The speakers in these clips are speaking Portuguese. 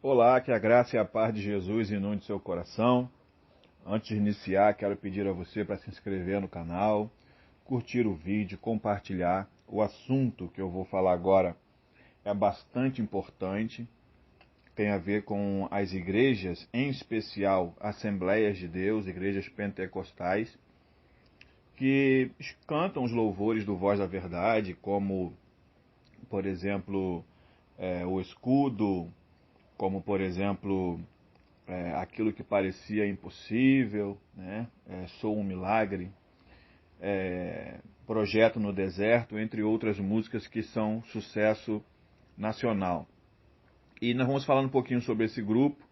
Olá, que a graça e a paz de Jesus inunde seu coração. Antes de iniciar, quero pedir a você para se inscrever no canal, curtir o vídeo, compartilhar. O assunto que eu vou falar agora é bastante importante, tem a ver com as igrejas, em especial Assembleias de Deus, igrejas pentecostais, que cantam os louvores do Voz da Verdade, como, por exemplo, o escudo, como, por exemplo, aquilo que parecia impossível, né? Sou um milagre, Projeto no Deserto, entre outras músicas que são sucesso nacional. E nós vamos falar um pouquinho sobre esse grupo,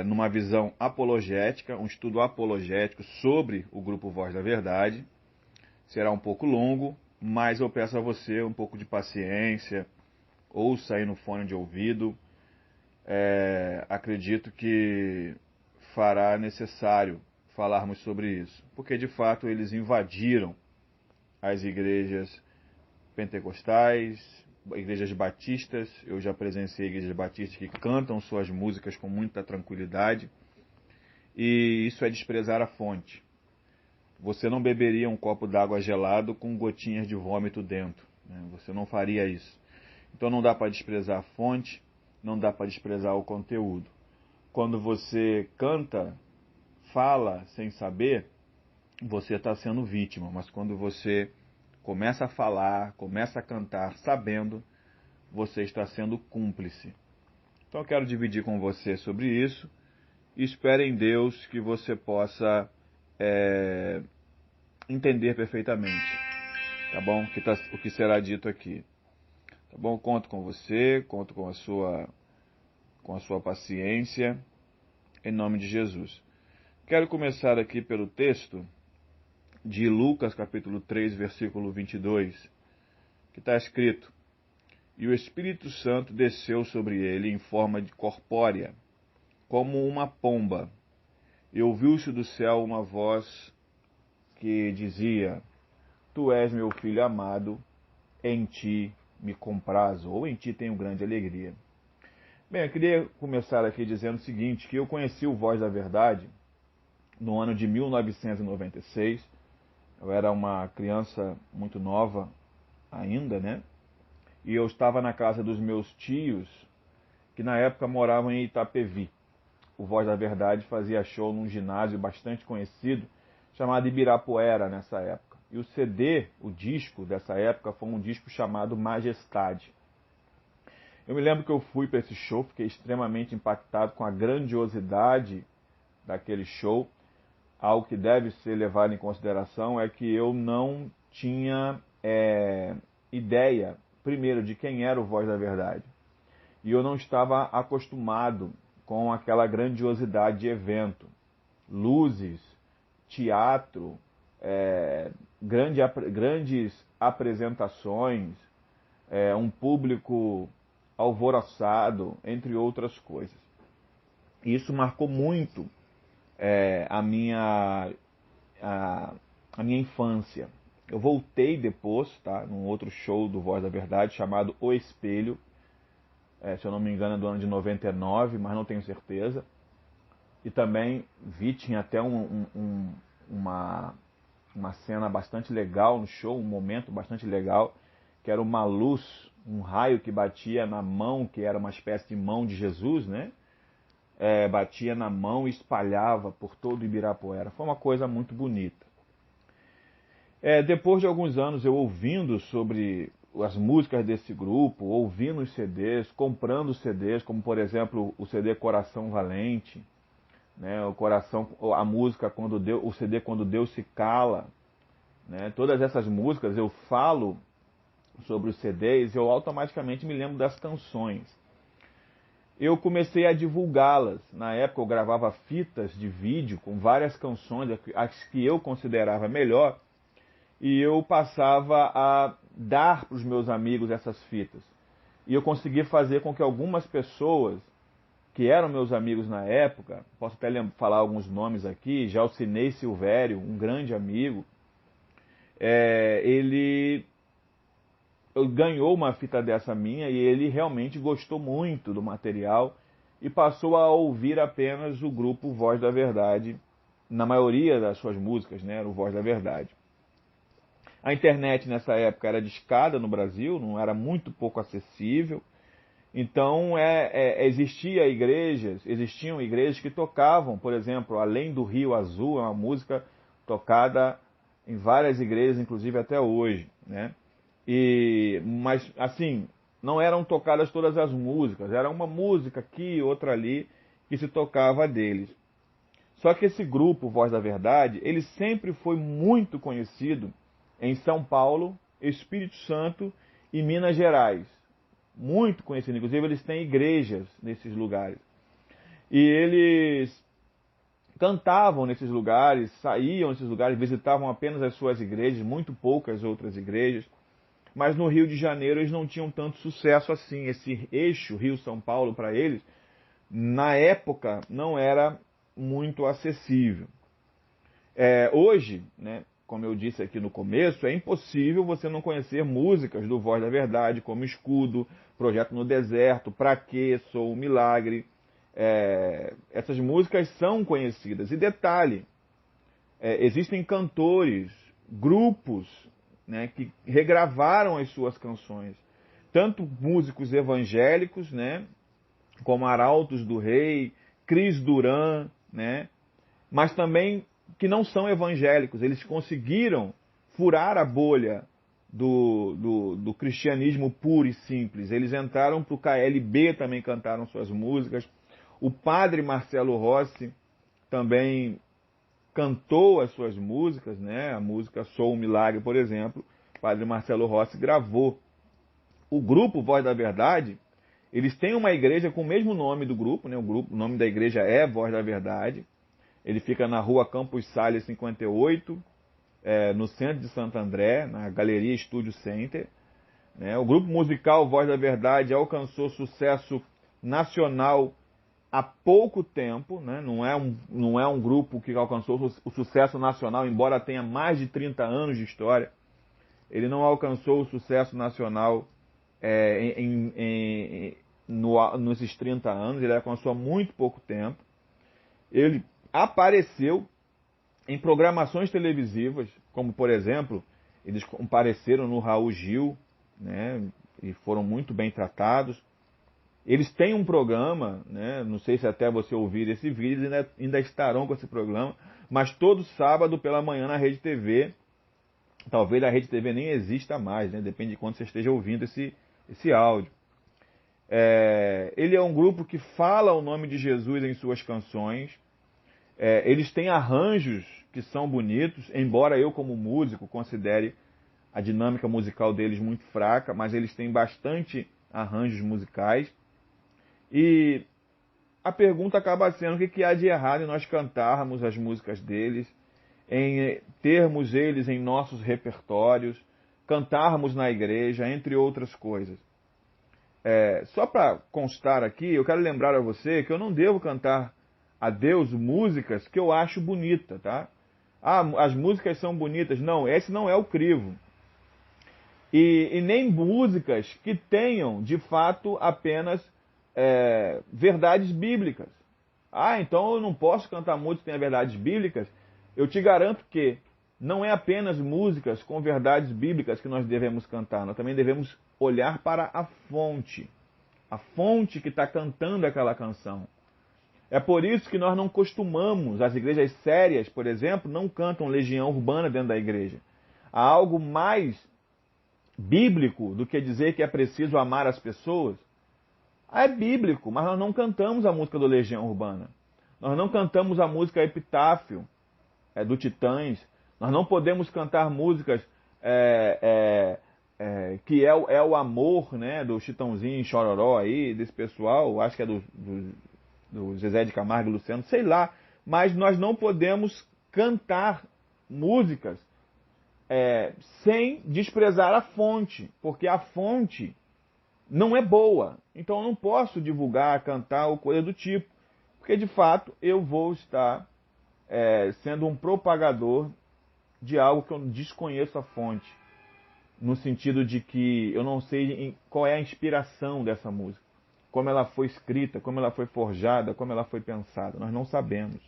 numa visão apologética, um estudo apologético sobre o grupo Voz da Verdade. Será um pouco longo, mas eu peço a você um pouco de paciência, ouça aí no fone de ouvido. Acredito que fará necessário falarmos sobre isso, porque de fato eles invadiram as igrejas pentecostais, igrejas batistas. Eu já presenciei igrejas batistas que cantam suas músicas com muita tranquilidade, e isso é desprezar a fonte. Você não beberia um copo d'água gelado com gotinhas de vômito dentro, né? Você não faria isso. Então não dá para desprezar a fonte, não dá para desprezar o conteúdo. Quando você canta, fala sem saber, você está sendo vítima. Mas quando você começa a falar, começa a cantar sabendo, você está sendo cúmplice. Então eu quero dividir com você sobre isso. E espero em Deus que você possa entender perfeitamente, tá bom? O que será dito aqui. Tá bom? Conto com você, conto com a sua paciência, em nome de Jesus. Quero começar aqui pelo texto de Lucas, capítulo 3, versículo 22, que está escrito: E o Espírito Santo desceu sobre ele em forma de corpórea, como uma pomba, e ouviu-se do céu uma voz que dizia: Tu és meu filho amado, em ti me comprazo, ou em ti tenho grande alegria. Bem, eu queria começar aqui dizendo o seguinte, que eu conheci o Voz da Verdade no ano de 1996. Eu era uma criança muito nova ainda, né? E eu estava na casa dos meus tios, que na época moravam em Itapevi. O Voz da Verdade fazia show num ginásio bastante conhecido, chamado Ibirapuera, nessa época. E o CD, o disco dessa época, foi um disco chamado Majestade. Eu me lembro que eu fui para esse show, fiquei extremamente impactado com a grandiosidade daquele show. Algo que deve ser levado em consideração é que eu não tinha ideia, primeiro, de quem era o Voz da Verdade. E eu não estava acostumado com aquela grandiosidade de evento. Luzes, teatro, grandes apresentações, um público alvoroçado, entre outras coisas. E isso marcou muito a minha infância. Eu voltei depois, tá, num outro show do Voz da Verdade, chamado O Espelho, se eu não me engano é do ano de 99, mas não tenho certeza. E também tinha até uma cena bastante legal no show, um momento bastante legal, que era uma luz, um raio que batia na mão, que era uma espécie de mão de Jesus, né? Batia na mão e espalhava por todo o Ibirapuera. Foi uma coisa muito bonita. Depois de alguns anos eu ouvindo sobre as músicas desse grupo, ouvindo os CDs, comprando CDs, como por exemplo o CD Coração Valente, né, a música o CD Quando Deus Se Cala, né, todas essas músicas eu falo sobre os CDs e eu automaticamente me lembro das canções. Eu comecei a divulgá-las. Na época eu gravava fitas de vídeo com várias canções, as que eu considerava melhor, e eu passava a dar para os meus amigos essas fitas. E eu consegui fazer com que algumas pessoas que eram meus amigos na época, posso até falar alguns nomes aqui, Jalcinei Silvério, um grande amigo, ele ganhou uma fita dessa minha e ele realmente gostou muito do material e passou a ouvir apenas o grupo Voz da Verdade, na maioria das suas músicas, né, era o Voz da Verdade. A internet nessa época era discada no Brasil, não era muito pouco acessível, então existiam igrejas que tocavam, por exemplo, Além do Rio Azul, é uma música tocada em várias igrejas, inclusive até hoje, né? Mas, assim, não eram tocadas todas as músicas, era uma música aqui, outra ali, que se tocava deles. Só que esse grupo, Voz da Verdade, ele sempre foi muito conhecido em São Paulo, Espírito Santo e Minas Gerais. Muito conhecido, inclusive eles têm igrejas nesses lugares. E eles cantavam nesses lugares, saíam nesses lugares, visitavam apenas as suas igrejas, muito poucas outras igrejas. Mas no Rio de Janeiro eles não tinham tanto sucesso assim. Esse eixo Rio-São Paulo para eles, na época, não era muito acessível. Hoje, né, como eu disse aqui no começo, é impossível você não conhecer músicas do Voz da Verdade, como Escudo, Projeto no Deserto, Pra Quê, Sou um Milagre. Essas músicas são conhecidas. E detalhe, existem cantores, grupos, né, que regravaram as suas canções. Tanto músicos evangélicos, né, como Arautos do Rei, Cris Duran, né, mas também que não são evangélicos. Eles conseguiram furar a bolha do cristianismo puro e simples. Eles entraram para o KLB, também cantaram suas músicas. O padre Marcelo Rossi também cantou as suas músicas, né? A música Sou um Milagre, por exemplo, o padre Marcelo Rossi gravou. O grupo Voz da Verdade, eles têm uma igreja com o mesmo nome do grupo, né? O nome da igreja é Voz da Verdade. Ele fica na rua Campos Salles 58, no centro de Santo André, na Galeria Estúdio Center. Né? O grupo musical Voz da Verdade alcançou sucesso nacional há pouco tempo, né? Não é um grupo que alcançou o sucesso nacional, embora tenha mais de 30 anos de história. Ele não alcançou o sucesso nacional nesses 30 anos, ele alcançou há muito pouco tempo. Ele apareceu em programações televisivas, como, por exemplo, eles apareceram no Raul Gil, né? E foram muito bem tratados. Eles têm um programa, né? Não sei se até você ouvir esse vídeo, ainda estarão com esse programa, mas todo sábado pela manhã na Rede TV, talvez a Rede TV nem exista mais, né? Depende de quando você esteja ouvindo esse áudio. Ele é um grupo que fala o nome de Jesus em suas canções. Eles têm arranjos que são bonitos, embora eu como músico considere a dinâmica musical deles muito fraca, mas eles têm bastante arranjos musicais. E a pergunta acaba sendo o que há de errado em nós cantarmos as músicas deles, em termos eles em nossos repertórios, cantarmos na igreja, entre outras coisas. Só para constar aqui, eu quero lembrar a você que eu não devo cantar a Deus músicas que eu acho bonita, tá? As músicas são bonitas. Não, esse não é o crivo. E nem músicas que tenham, de fato, apenas verdades bíblicas. Então eu não posso cantar música que tenha verdades bíblicas. Eu te garanto que não é apenas músicas com verdades bíblicas que nós devemos cantar. Nós também devemos olhar para a fonte que está cantando aquela canção. É por isso que nós não costumamos, as igrejas sérias, por exemplo, não cantam Legião Urbana dentro da igreja. Há algo mais bíblico do que dizer que é preciso amar as pessoas. É bíblico, mas nós não cantamos a música do Legião Urbana. Nós não cantamos a música Epitáfio, do Titãs. Nós não podemos cantar músicas que é o amor, né, do Chitãozinho e Chororó aí, desse pessoal, acho que é do Zezé de Camargo e Luciano, sei lá. Mas nós não podemos cantar músicas sem desprezar a fonte, porque a fonte não é boa. Então eu não posso divulgar, cantar ou coisa do tipo, porque de fato eu vou estar sendo um propagador de algo que eu desconheço a fonte. no sentido de que eu não sei qual é a inspiração dessa música, como ela foi escrita, como ela foi forjada, como ela foi pensada. Nós não sabemos.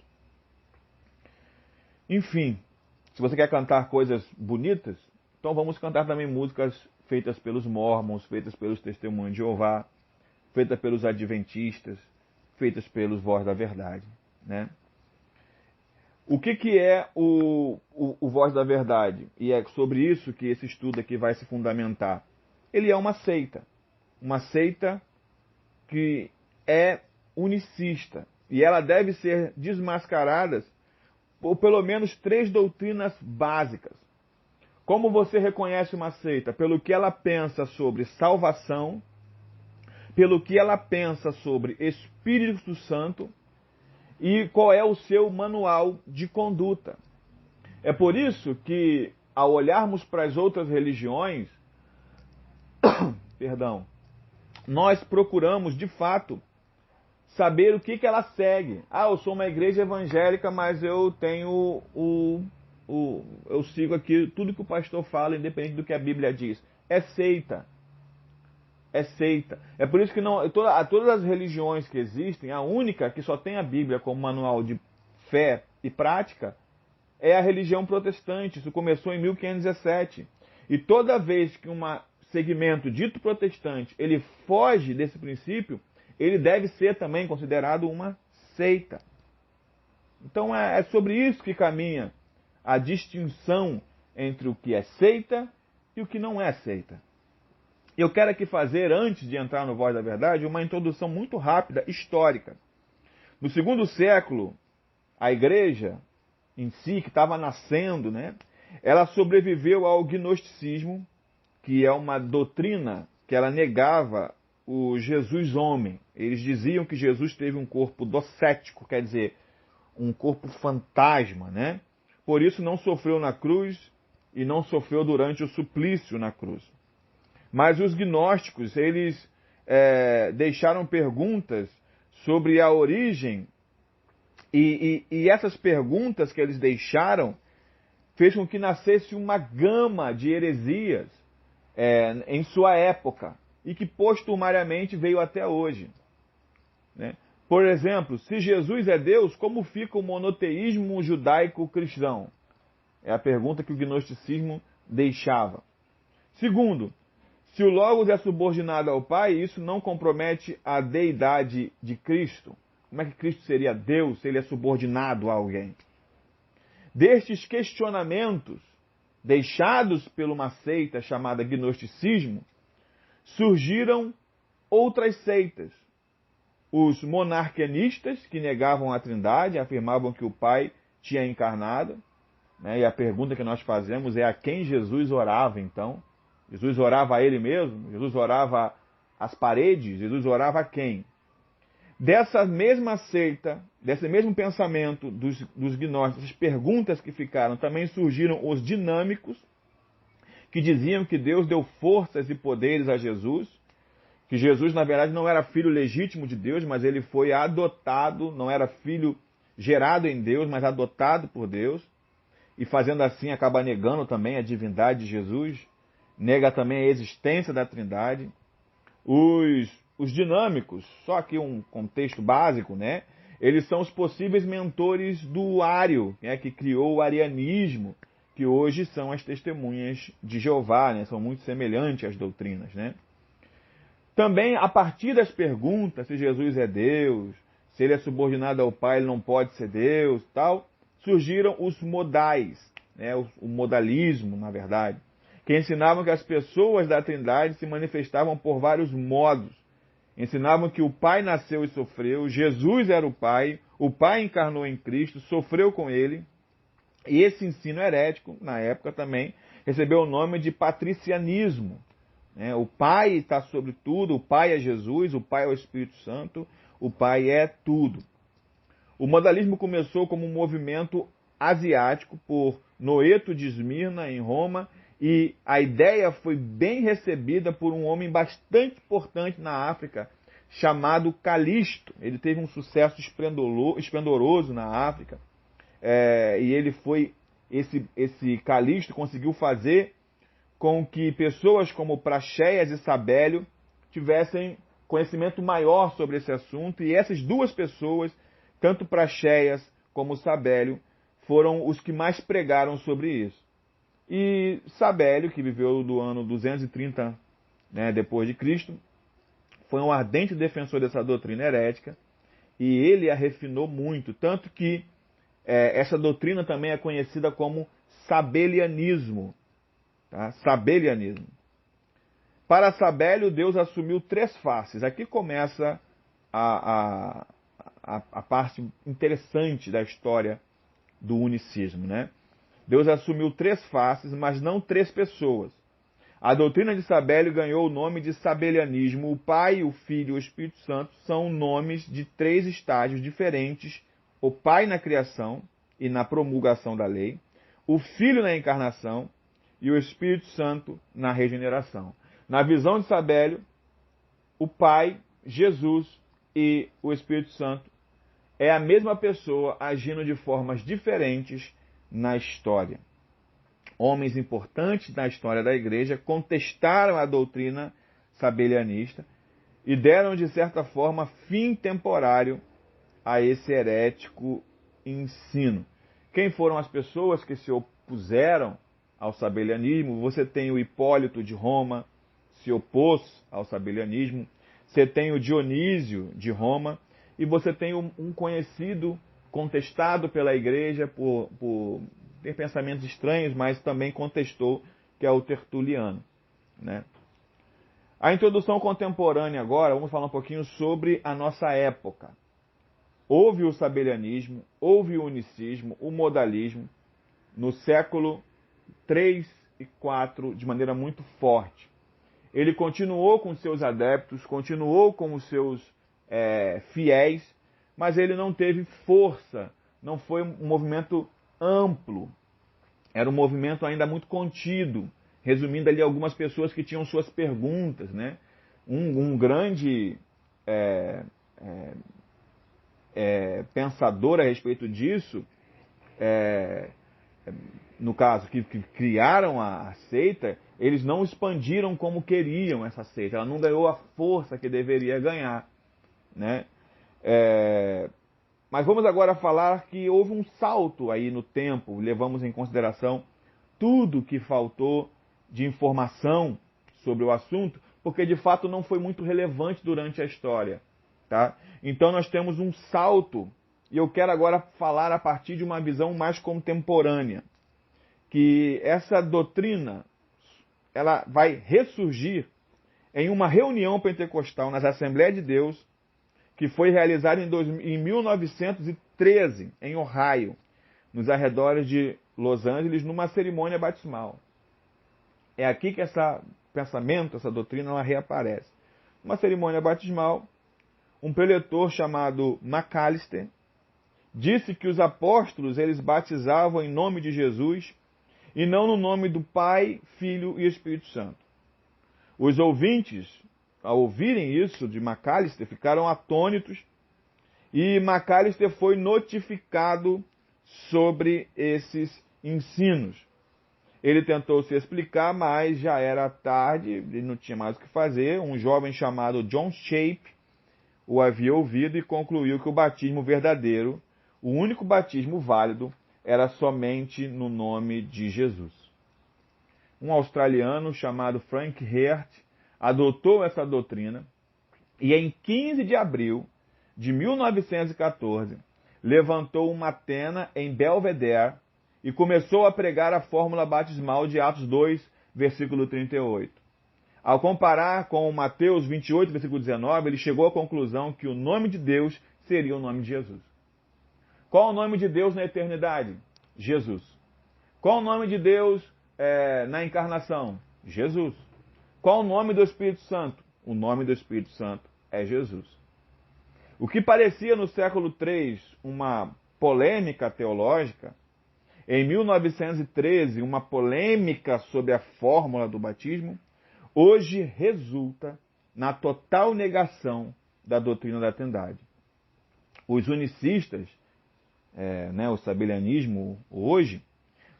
Enfim, se você quer cantar coisas bonitas, então vamos cantar também músicas feitas pelos Mormons, feitas pelos Testemunhos de Jeová, feitas pelos Adventistas, feitas pelos Voz da Verdade, né? O que é o Voz da Verdade? E é sobre isso que esse estudo aqui vai se fundamentar. Ele é uma seita que é unicista, e ela deve ser desmascarada por pelo menos 3 doutrinas básicas. Como você reconhece uma seita? Pelo que ela pensa sobre salvação, pelo que ela pensa sobre Espírito Santo e qual é o seu manual de conduta. É por isso que, ao olharmos para as outras religiões, nós procuramos, de fato, saber o que ela segue. Ah, eu sou uma igreja evangélica, mas eu tenho eu sigo aqui tudo que o pastor fala, independente do que a Bíblia diz. É seita. É seita. É por isso que todas as religiões que existem, a única que só tem a Bíblia como manual de fé e prática é a religião protestante. Isso começou em 1517. E toda vez que um segmento dito protestante ele foge desse princípio, ele deve ser também considerado uma seita. Então é sobre isso que caminha a distinção entre o que é seita e o que não é seita. Eu quero aqui fazer, antes de entrar no Voz da Verdade, uma introdução muito rápida, histórica. No 2º século, a igreja em si, que estava nascendo, né, ela sobreviveu ao gnosticismo, que é uma doutrina que ela negava o Jesus homem. Eles diziam que Jesus teve um corpo docético, quer dizer, um corpo fantasma, né? Por isso não sofreu na cruz e não sofreu durante o suplício na cruz. Mas os gnósticos, eles deixaram perguntas sobre a origem e essas perguntas que eles deixaram fez com que nascesse uma gama de heresias em sua época e que postumariamente veio até hoje, né? Por exemplo, se Jesus é Deus, como fica o monoteísmo judaico-cristão? É a pergunta que o gnosticismo deixava. Segundo, se o Logos é subordinado ao Pai, isso não compromete a deidade de Cristo. Como é que Cristo seria Deus se ele é subordinado a alguém? Destes questionamentos, deixados por uma seita chamada gnosticismo, surgiram outras seitas. Os monarquianistas, que negavam a Trindade, afirmavam que o Pai tinha encarnado, né? E a pergunta que nós fazemos é a quem Jesus orava, então? Jesus orava a ele mesmo? Jesus orava às paredes? Jesus orava a quem? Dessa mesma seita, desse mesmo pensamento dos gnósticos, as perguntas que ficaram, também surgiram os dinâmicos, que diziam que Deus deu forças e poderes a Jesus, que Jesus, na verdade, não era filho legítimo de Deus, mas ele foi adotado, não era filho gerado em Deus, mas adotado por Deus, e fazendo assim acaba negando também a divindade de Jesus, nega também a existência da Trindade. Os dinâmicos, só aqui um contexto básico, né? Eles são os possíveis mentores do Ário, né, que criou o arianismo, que hoje são as testemunhas de Jeová, né? São muito semelhantes às doutrinas, né? Também, a partir das perguntas, se Jesus é Deus, se ele é subordinado ao Pai, ele não pode ser Deus, tal, surgiram os modais, né? O modalismo, na verdade, que ensinavam que as pessoas da Trindade se manifestavam por vários modos. Ensinavam que o Pai nasceu e sofreu, Jesus era o Pai encarnou em Cristo, sofreu com ele, e esse ensino herético, na época também, recebeu o nome de patricianismo. O Pai está sobre tudo, o Pai é Jesus, o Pai é o Espírito Santo, o Pai é tudo. O modalismo começou como um movimento asiático por Noeto de Esmirna, em Roma, e a ideia foi bem recebida por um homem bastante importante na África, chamado Calisto. Ele teve um sucesso esplendoroso na África, e ele foi, esse Calisto conseguiu fazer com que pessoas como Praxéias e Sabélio tivessem conhecimento maior sobre esse assunto, e essas duas pessoas, tanto Praxéias como Sabélio, foram os que mais pregaram sobre isso. E Sabélio, que viveu do ano 230 depois de Cristo, foi um ardente defensor dessa doutrina herética, e ele a refinou muito, tanto que essa doutrina também é conhecida como sabelianismo. Tá? Sabelianismo. Para Sabélio, Deus assumiu três faces. Aqui começa a parte interessante da história do unicismo, né? Deus assumiu três faces, mas não três pessoas. A doutrina de Sabélio ganhou o nome de sabelianismo. O Pai, o Filho e o Espírito Santo são nomes de três estágios diferentes: o Pai na criação e na promulgação da lei, o Filho na encarnação e o Espírito Santo na regeneração. Na visão de Sabélio, o Pai, Jesus e o Espírito Santo é a mesma pessoa agindo de formas diferentes na história. Homens importantes na história da igreja contestaram a doutrina sabelianista e deram, de certa forma, fim temporário a esse herético ensino. Quem foram as pessoas que se opuseram ao sabelianismo? Você tem o Hipólito de Roma, se opôs ao sabelianismo. Você tem o Dionísio de Roma. E você tem um conhecido, contestado pela igreja por ter pensamentos estranhos, mas também contestou, que é o Tertuliano. Né? A introdução contemporânea agora, vamos falar um pouquinho sobre a nossa época. Houve o sabelianismo, houve o unicismo, o modalismo, no século 3 e 4, de maneira muito forte. Ele continuou com seus adeptos, continuou com os seus fiéis, mas ele não teve força, não foi um movimento amplo, era um movimento ainda muito contido, resumindo ali algumas pessoas que tinham suas perguntas, né? Um grande pensador a respeito disso, no caso, que criaram a seita, eles não expandiram como queriam essa seita, ela não ganhou a força que deveria ganhar. Né? Mas vamos agora falar que houve um salto aí no tempo, levamos em consideração tudo que faltou de informação sobre o assunto, porque de fato não foi muito relevante durante a história. Tá? Então nós temos um salto, e eu quero agora falar a partir de uma visão mais contemporânea, que essa doutrina ela vai ressurgir em uma reunião pentecostal nas Assembleias de Deus, que foi realizada em 1913, em Ohio, nos arredores de Los Angeles, numa cerimônia batismal. É aqui que esse pensamento, essa doutrina, ela reaparece. Uma cerimônia batismal, um preletor chamado McAllister disse que os apóstolos eles batizavam em nome de Jesus e não no nome do Pai, Filho e Espírito Santo. Os ouvintes, ao ouvirem isso de McAllister, ficaram atônitos e McAllister foi notificado sobre esses ensinos. Ele tentou se explicar, mas já era tarde, ele não tinha mais o que fazer. Um jovem chamado John Shape o havia ouvido e concluiu que o batismo verdadeiro, o único batismo válido, era somente no nome de Jesus. Um australiano chamado Frank Hurt adotou essa doutrina e em 15 de abril de 1914 levantou uma tenda em Belvedere e começou a pregar a fórmula batismal de Atos 2, versículo 38. Ao comparar com Mateus 28, versículo 19, ele chegou à conclusão que o nome de Deus seria o nome de Jesus. Qual o nome de Deus na eternidade? Jesus. Qual o nome de Deus na encarnação? Jesus. Qual o nome do Espírito Santo? O nome do Espírito Santo é Jesus. O que parecia no século III uma polêmica teológica, em 1913, uma polêmica sobre a fórmula do batismo, hoje resulta na total negação da doutrina da Trindade. Os unicistas, o sabelianismo hoje,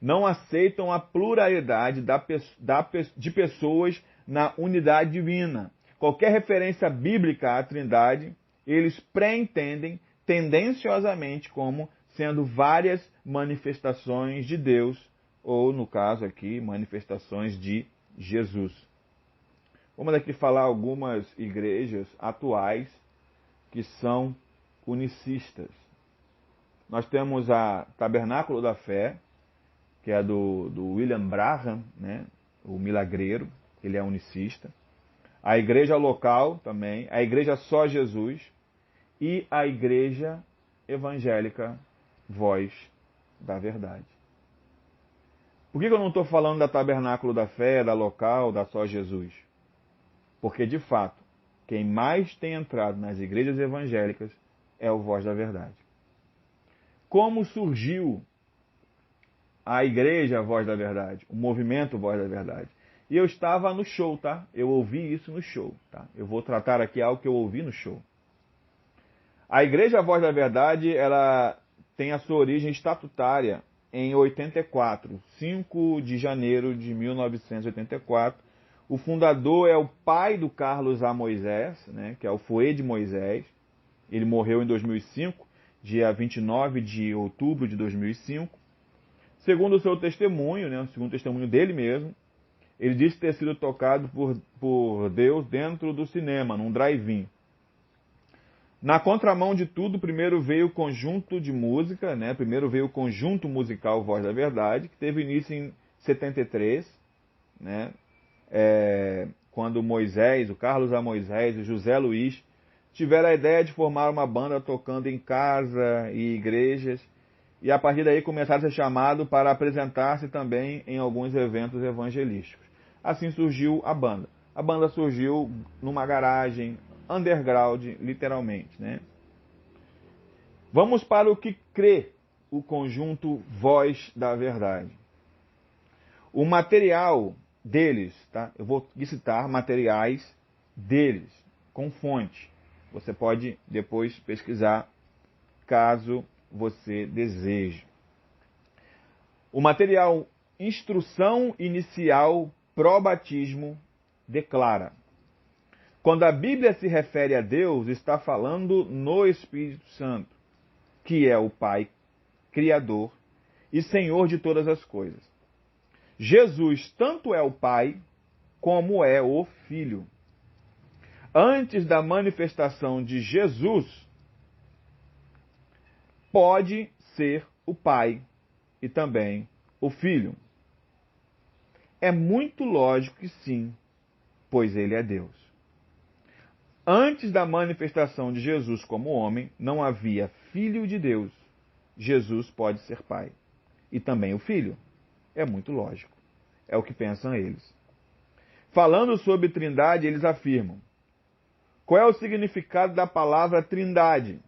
não aceitam a pluralidade de pessoas na unidade divina. Qualquer referência bíblica à Trindade, eles pré-entendem tendenciosamente como sendo várias manifestações de Deus, ou, no caso aqui, manifestações de Jesus. Vamos aqui falar algumas igrejas atuais que são unicistas. Nós temos a Tabernáculo da Fé, que é do William Branham, né? O milagreiro, ele é unicista. A igreja local também, a igreja Só Jesus e a igreja evangélica Voz da Verdade. Por que eu não estou falando da Tabernáculo da Fé, da local, da Só Jesus? Porque, de fato, quem mais tem entrado nas igrejas evangélicas é o Voz da Verdade. Como surgiu a igreja Voz da Verdade, o movimento Voz da Verdade? E eu estava no show, tá? Eu ouvi isso no show, tá? Eu vou tratar aqui algo que eu ouvi no show. A igreja Voz da Verdade, ela tem a sua origem estatutária em 84, 5 de janeiro de 1984. O fundador é o pai do Carlos A. Moisés, né, que é o Foê de Moisés. Ele morreu em 2005, dia 29 de outubro de 2005. Segundo o seu testemunho, né, segundo o testemunho dele mesmo, ele disse ter sido tocado por Deus dentro do cinema, num drive-in. Na contramão de tudo, primeiro veio o conjunto de música, né? Primeiro veio o conjunto musical Voz da Verdade, que teve início em 73, né? Quando Moisés, o Carlos A. Moisés e o José Luiz tiveram a ideia de formar uma banda tocando em casa e igrejas, e a partir daí começaram a ser chamados para apresentar-se também em alguns eventos evangelísticos. Assim surgiu a banda. A banda surgiu numa garagem, underground, literalmente, né? Vamos para o que crê o conjunto Voz da Verdade. O material deles, tá? Eu vou citar materiais deles, com fonte. Você pode depois pesquisar, caso você deseje. O material Instrução Inicial Pró-Batismo declara: quando a Bíblia se refere a Deus, está falando no Espírito Santo, que é o Pai, Criador e Senhor de todas as coisas. Jesus tanto é o Pai, como é o Filho. Antes da manifestação de Jesus, pode ser o Pai e também o Filho. É muito lógico que sim, pois ele é Deus. Antes da manifestação de Jesus como homem, não havia Filho de Deus. Jesus pode ser Pai. E também o Filho. É muito lógico. É o que pensam eles. Falando sobre Trindade, eles afirmam: qual é o significado da palavra Trindade?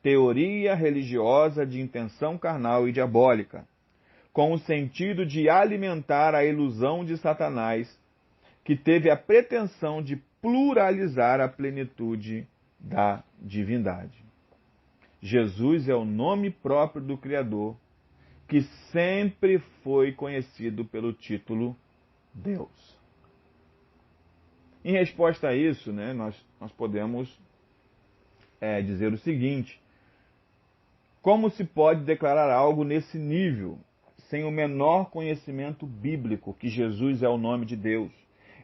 Teoria religiosa de intenção carnal e diabólica, com o sentido de alimentar a ilusão de Satanás, que teve a pretensão de pluralizar a plenitude da divindade. Jesus é o nome próprio do Criador, que sempre foi conhecido pelo título Deus. Em resposta a isso, né, nós podemos dizer o seguinte: como se pode declarar algo nesse nível, sem o menor conhecimento bíblico que Jesus é o nome de Deus?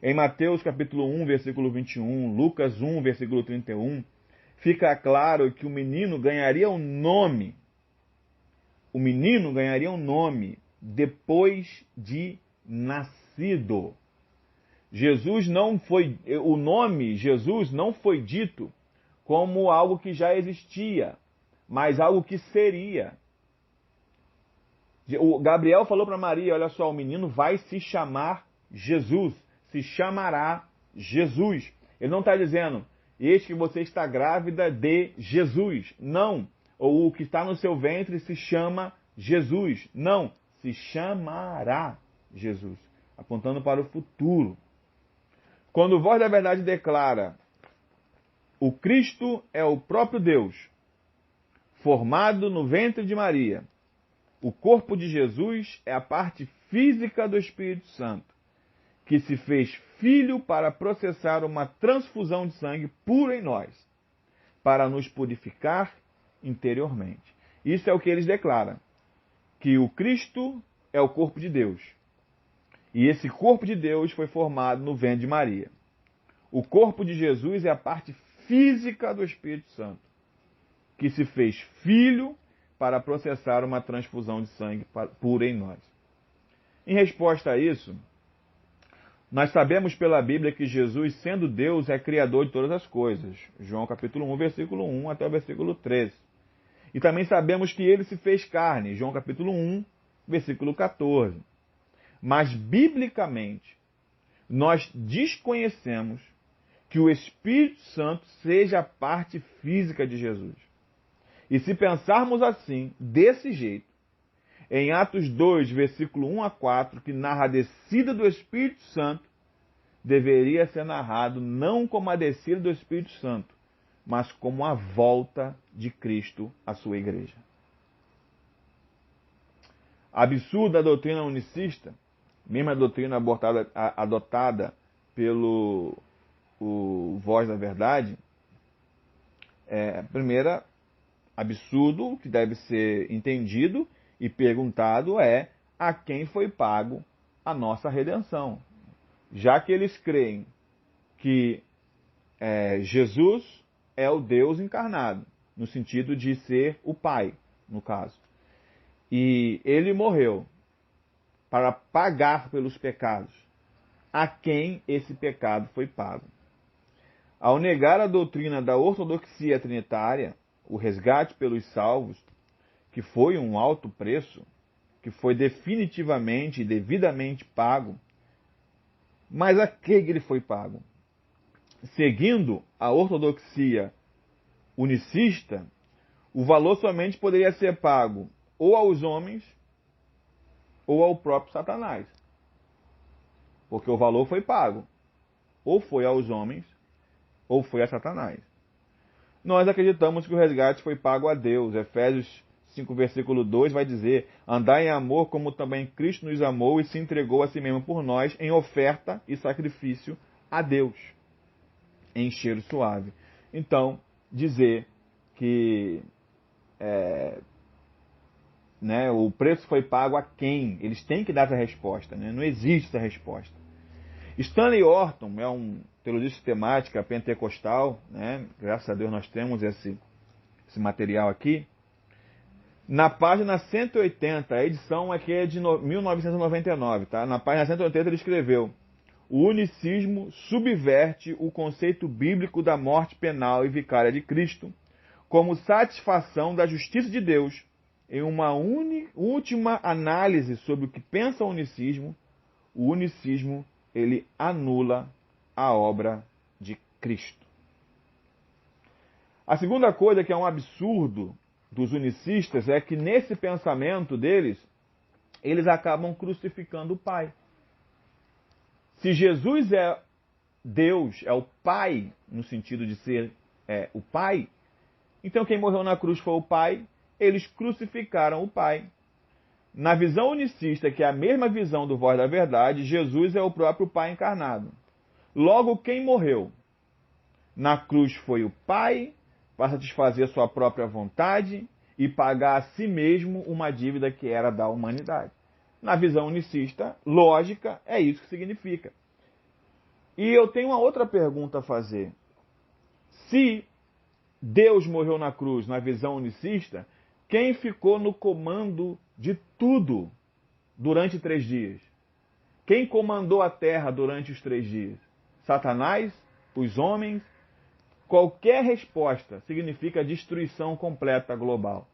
Em Mateus capítulo 1, versículo 21, Lucas 1, versículo 31, fica claro que o menino ganharia um nome. O menino ganharia um nome depois de nascido. O nome Jesus não foi dito como algo que já existia, mas algo que seria. O Gabriel falou para Maria: olha só, o menino vai se chamar Jesus, se chamará Jesus. Ele não está dizendo: eis que você está grávida de Jesus. Não. Ou o que está no seu ventre se chama Jesus. Não. Se chamará Jesus. Apontando para o futuro. Quando o Voz da Verdade declara: o Cristo é o próprio Deus, formado no ventre de Maria, O corpo de Jesus é a parte física do Espírito Santo, que se fez filho para processar uma transfusão de sangue pura em nós, para nos purificar interiormente. Isso é o que eles declaram, que o Cristo é o corpo de Deus. E esse corpo de Deus foi formado no ventre de Maria. O corpo de Jesus é a parte física do Espírito Santo, que se fez filho para processar uma transfusão de sangue pura em nós. Em resposta a isso, nós sabemos pela Bíblia que Jesus, sendo Deus, é criador de todas as coisas. João capítulo 1, versículo 1 até o versículo 13. E também sabemos que ele se fez carne. João capítulo 1, versículo 14. Mas, biblicamente, nós desconhecemos que o Espírito Santo seja a parte física de Jesus. E se pensarmos assim, desse jeito, em Atos 2, versículo 1 a 4, que narra a descida do Espírito Santo, deveria ser narrado não como a descida do Espírito Santo, mas como a volta de Cristo à sua igreja. Absurda a doutrina unicista, mesma doutrina adotada pelo Voz da Verdade, primeira, absurdo, que deve ser entendido e perguntado é a quem foi pago a nossa redenção. Já que eles creem que Jesus é o Deus encarnado, no sentido de ser o Pai, no caso. E ele morreu para pagar pelos pecados. A quem esse pecado foi pago? Ao negar a doutrina da ortodoxia trinitária, o resgate pelos salvos, que foi um alto preço, que foi definitivamente e devidamente pago, mas a que ele foi pago? Seguindo a ortodoxia unicista, o valor somente poderia ser pago ou aos homens ou ao próprio Satanás. Porque o valor foi pago. Ou foi aos homens ou foi a Satanás. Nós acreditamos que o resgate foi pago a Deus. Efésios 5, versículo 2 vai dizer: andai em amor como também Cristo nos amou e se entregou a si mesmo por nós em oferta e sacrifício a Deus, em cheiro suave. Então, dizer que o preço foi pago a quem? Eles têm que dar essa resposta. Não existe essa resposta. Stanley Orton é um teologista sistemática pentecostal. Graças a Deus nós temos esse material aqui. Na página 180, a edição aqui é de 1999, tá? Na página 180 ele escreveu: o unicismo subverte o conceito bíblico da morte penal e vicária de Cristo como satisfação da justiça de Deus. Em uma última análise sobre o que pensa o unicismo ele anula a obra de Cristo. A segunda coisa que é um absurdo dos unicistas é que nesse pensamento deles, eles acabam crucificando o Pai. Se Jesus é Deus, é o Pai, no sentido de ser o Pai, então quem morreu na cruz foi o Pai, eles crucificaram o Pai. Na visão unicista, que é a mesma visão do Voz da Verdade, Jesus é o próprio Pai encarnado. Logo, quem morreu na cruz foi o Pai, para satisfazer sua própria vontade e pagar a si mesmo uma dívida que era da humanidade. Na visão unicista, lógica, é isso que significa. E eu tenho uma outra pergunta a fazer. Se Deus morreu na cruz na visão unicista, quem ficou no comando de tudo durante 3 dias? Quem comandou a terra durante os 3 dias? Satanás? Os homens? Qualquer resposta significa destruição completa global.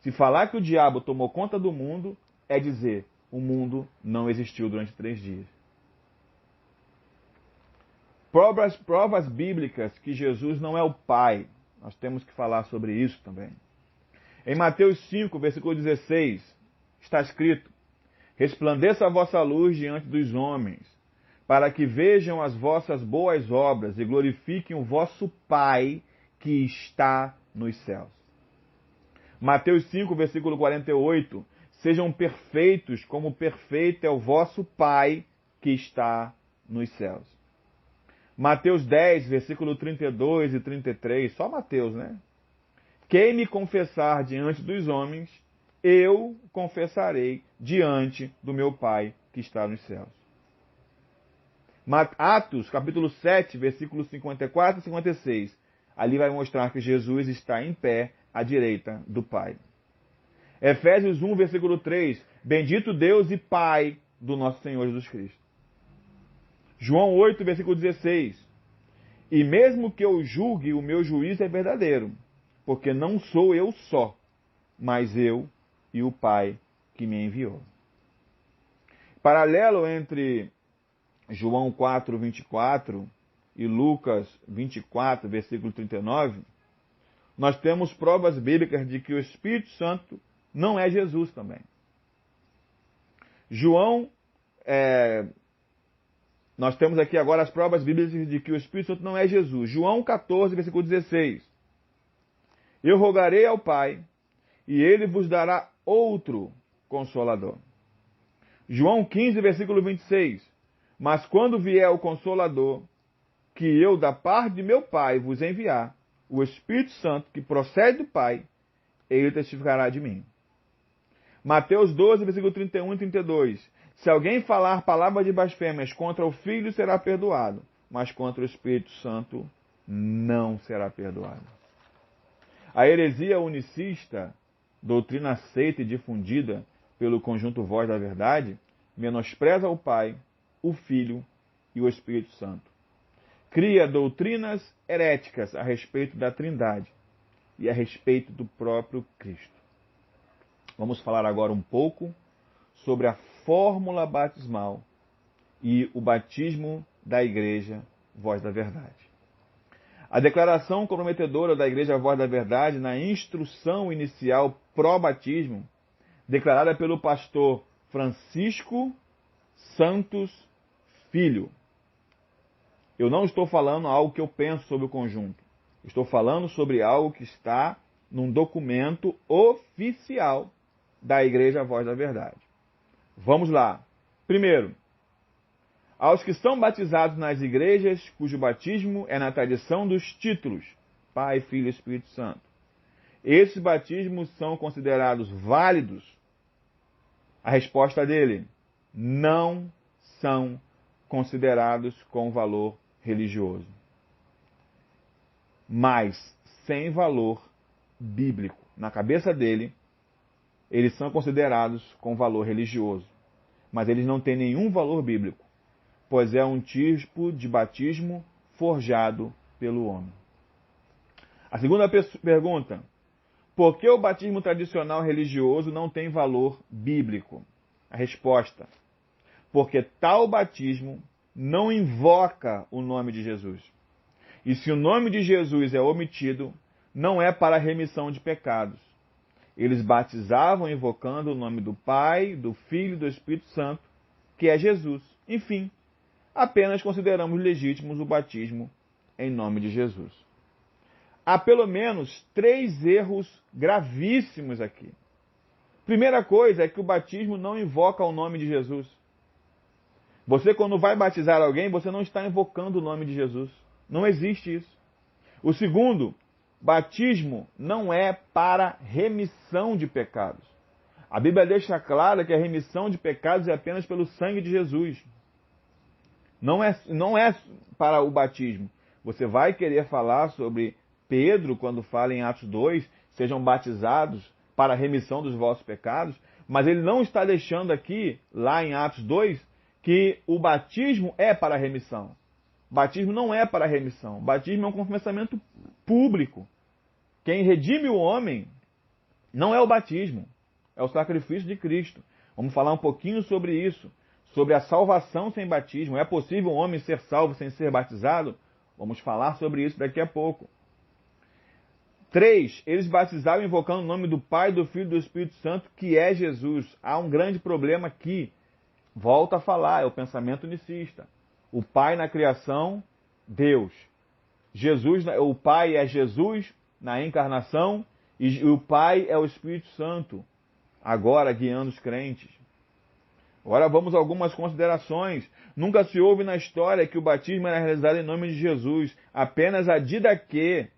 Se falar que o diabo tomou conta do mundo, é dizer o mundo não existiu durante 3 dias. Provas bíblicas que Jesus não é o Pai. Nós temos que falar sobre isso também. Em Mateus 5, versículo 16, está escrito: resplandeça a vossa luz diante dos homens, para que vejam as vossas boas obras e glorifiquem o vosso Pai que está nos céus. Mateus 5, versículo 48, sejam perfeitos, como perfeito é o vosso Pai que está nos céus. Mateus 10, versículo 32 e 33, só Mateus, né? Quem me confessar diante dos homens, eu confessarei diante do meu Pai que está nos céus. Atos, capítulo 7, versículos 54 e 56. Ali vai mostrar que Jesus está em pé à direita do Pai. Efésios 1, versículo 3. Bendito Deus e Pai do nosso Senhor Jesus Cristo. João 8, versículo 16. E mesmo que eu julgue, o meu juízo é verdadeiro, porque não sou eu só, mas eu e o Pai que me enviou. Paralelo entre João 4, 24 e Lucas 24, versículo 39, nós temos provas bíblicas de que o Espírito Santo não é Jesus também. Nós temos aqui agora as provas bíblicas de que o Espírito Santo não é Jesus. João 14, versículo 16. Eu rogarei ao Pai, e ele vos dará outro Consolador. João 15, versículo 26. Mas quando vier o Consolador, que eu da parte de meu Pai vos enviar, o Espírito Santo, que procede do Pai, ele testificará de mim. Mateus 12, versículo 31 e 32. Se alguém falar palavras de blasfêmias contra o Filho, será perdoado, mas contra o Espírito Santo não será perdoado. A heresia unicista, doutrina aceita e difundida pelo conjunto Voz da Verdade, menospreza o Pai, o Filho e o Espírito Santo. Cria doutrinas heréticas a respeito da Trindade e a respeito do próprio Cristo. Vamos falar agora um pouco sobre a fórmula batismal e o batismo da Igreja Voz da Verdade. A declaração comprometedora da Igreja Voz da Verdade na instrução inicial pró-batismo, declarada pelo pastor Francisco Santos Filho. Eu não estou falando algo que eu penso sobre o conjunto. Estou falando sobre algo que está num documento oficial da Igreja Voz da Verdade. Vamos lá. Primeiro, aos que são batizados nas igrejas cujo batismo é na tradição dos títulos, Pai, Filho e Espírito Santo. Esses batismos são considerados válidos? A resposta dele, não são considerados com valor religioso, mas sem valor bíblico. Na cabeça dele, eles são considerados com valor religioso, mas eles não têm nenhum valor bíblico, pois é um tipo de batismo forjado pelo homem. A segunda pergunta, por que o batismo tradicional religioso não tem valor bíblico? A resposta, porque tal batismo não invoca o nome de Jesus. E se o nome de Jesus é omitido, não é para a remissão de pecados. Eles batizavam invocando o nome do Pai, do Filho e do Espírito Santo, que é Jesus. Enfim, apenas consideramos legítimos o batismo em nome de Jesus. Há pelo menos 3 erros gravíssimos aqui. Primeira coisa é que o batismo não invoca o nome de Jesus. Você, quando vai batizar alguém, você não está invocando o nome de Jesus. Não existe isso. O segundo, batismo não é para remissão de pecados. A Bíblia deixa claro que a remissão de pecados é apenas pelo sangue de Jesus. Não é para o batismo. Você vai querer falar sobre Pedro, quando fala em Atos 2, sejam batizados para a remissão dos vossos pecados, mas ele não está deixando aqui, lá em Atos 2, que o batismo é para a remissão. Batismo não é para a remissão. Batismo é um confessamento público. Quem redime o homem não é o batismo, é o sacrifício de Cristo. Vamos falar um pouquinho sobre isso, sobre a salvação sem batismo. É possível um homem ser salvo sem ser batizado? Vamos falar sobre isso daqui a pouco. 3, eles batizavam invocando o nome do Pai, do Filho e do Espírito Santo, que é Jesus. Há um grande problema aqui. Volto a falar, é o pensamento unicista. O Pai na criação, Deus. O Pai é Jesus na encarnação e o Pai é o Espírito Santo. agora guiando os crentes. Agora vamos a algumas considerações. Nunca se ouve na história que o batismo era realizado em nome de Jesus. Apenas a Didaquê,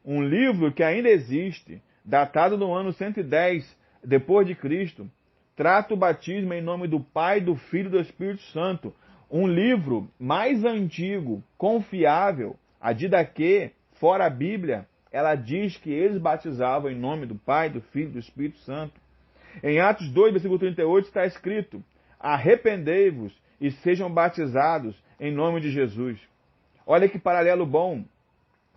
um livro que ainda existe, datado no ano 110 depois de Cristo, trata o batismo em nome do Pai, do Filho e do Espírito Santo. Um livro mais antigo, confiável, a Didaquê, fora a Bíblia, ela diz que eles batizavam em nome do Pai, do Filho e do Espírito Santo. Em Atos 2, versículo 38, está escrito: arrependei-vos e sejam batizados em nome de Jesus. Olha que paralelo bom.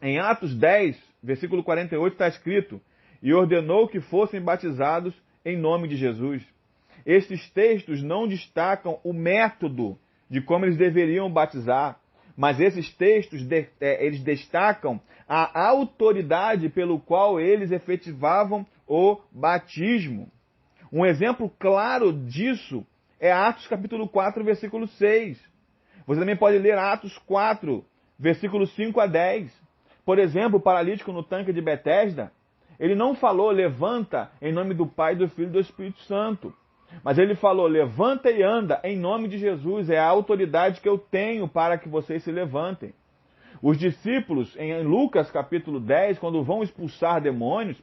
Em Atos 10, versículo 48, está escrito: e ordenou que fossem batizados em nome de Jesus. Estes textos não destacam o método de como eles deveriam batizar, mas esses textos eles destacam a autoridade pelo qual eles efetivavam o batismo. Um exemplo claro disso é Atos capítulo 4, versículo 6. Você também pode ler Atos 4, versículos 5 a 10. Por exemplo, o paralítico no tanque de Betesda, ele não falou levanta em nome do Pai, do Filho e do Espírito Santo. Mas ele falou levanta e anda em nome de Jesus. É a autoridade que eu tenho para que vocês se levantem. Os discípulos, em Lucas capítulo 10, quando vão expulsar demônios,